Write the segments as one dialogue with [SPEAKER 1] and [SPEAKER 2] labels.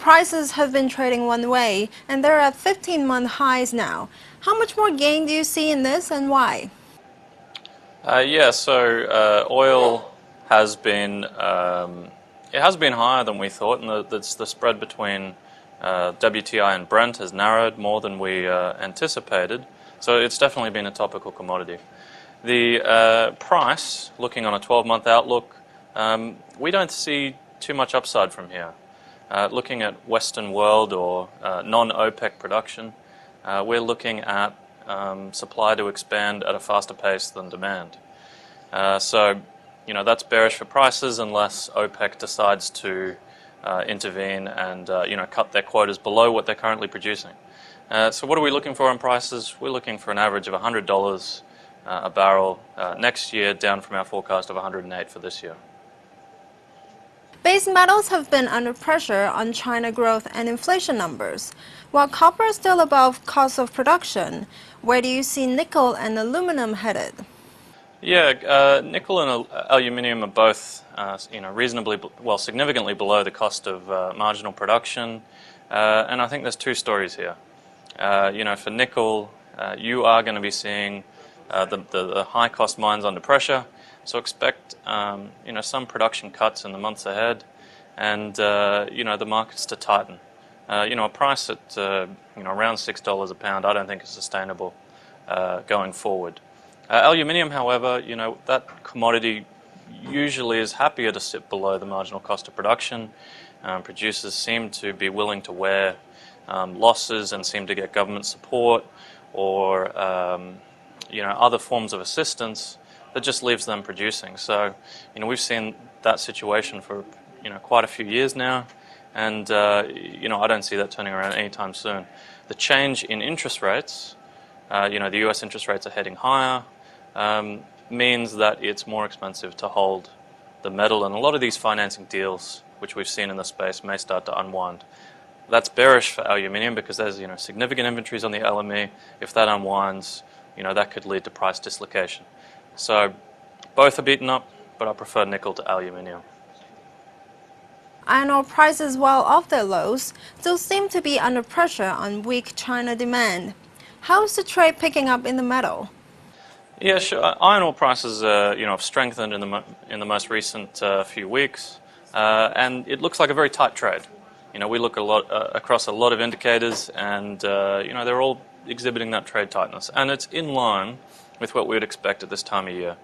[SPEAKER 1] prices have been trading one way, and they're at 15-month highs now. How much more gain do you see in this, and why?
[SPEAKER 2] Oil has been it has been higher than we thought, and the spread between WTI and Brent has narrowed more than we anticipated. So it's definitely been a topical commodity. The price, looking on a 12-month outlook, we don't see too much upside from here. Looking at Western world or non-OPEC production, we're looking at supply to expand at a faster pace than demand. That's bearish for prices unless OPEC decides to intervene and cut their quotas below what they're currently producing. So what are we looking for in prices? We're looking for an average of $100 a barrel next year, down from our forecast of $108 for this year.
[SPEAKER 1] Base metals have been under pressure on China growth and inflation numbers. While copper is still above cost of production, where do you see nickel and aluminum headed?
[SPEAKER 2] Yeah, nickel and aluminium are both significantly below the cost of marginal production. And I think there's two stories here. For nickel, you are going to be seeing the high-cost mines under pressure. So expect some production cuts in the months ahead, and the markets to tighten. A price at around $6 a pound, I don't think is sustainable going forward. Aluminium, however, that commodity usually is happier to sit below the marginal cost of production. Producers seem to be willing to wear losses and seem to get government support or other forms of assistance that just leaves them producing. So, we've seen that situation for, quite a few years now, and, I don't see that turning around anytime soon. The change in interest rates, the US interest rates are heading higher, means that it's more expensive to hold the metal, and a lot of these financing deals, which we've seen in the space, may start to unwind. That's bearish for aluminium because there's, significant inventories on the LME. If that unwinds, that could lead to price dislocation. So both are beaten up, but I prefer nickel to aluminium.
[SPEAKER 1] Iron ore prices, while off their lows, still seem to be under pressure on weak China demand. How is the trade picking up in the metal?
[SPEAKER 2] Yeah, sure. Iron ore prices, have strengthened in the most recent few weeks, and it looks like a very tight trade. We look across a lot of indicators, and they're all exhibiting that trade tightness, and it's in line with what we would expect at this time of year.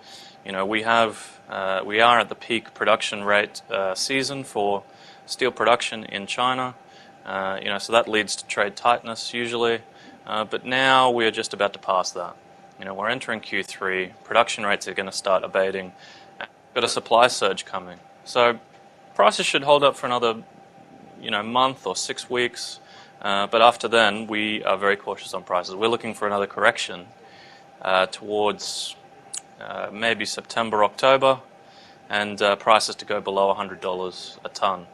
[SPEAKER 2] We are at the peak production rate season for steel production in China. So that leads to trade tightness usually, but now we are just about to pass that. We're entering Q3. Production rates are going to start abating. Got a supply surge coming. So prices should hold up for another, month or 6 weeks. But after then, we are very cautious on prices. We're looking for another correction towards maybe September, October, and prices to go below $100 a ton.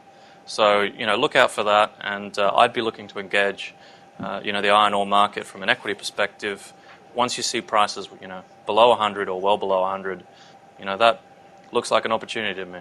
[SPEAKER 2] So, look out for that, and I'd be looking to engage, the iron ore market from an equity perspective. Once you see prices, below 100 or well below 100, that looks like an opportunity to me.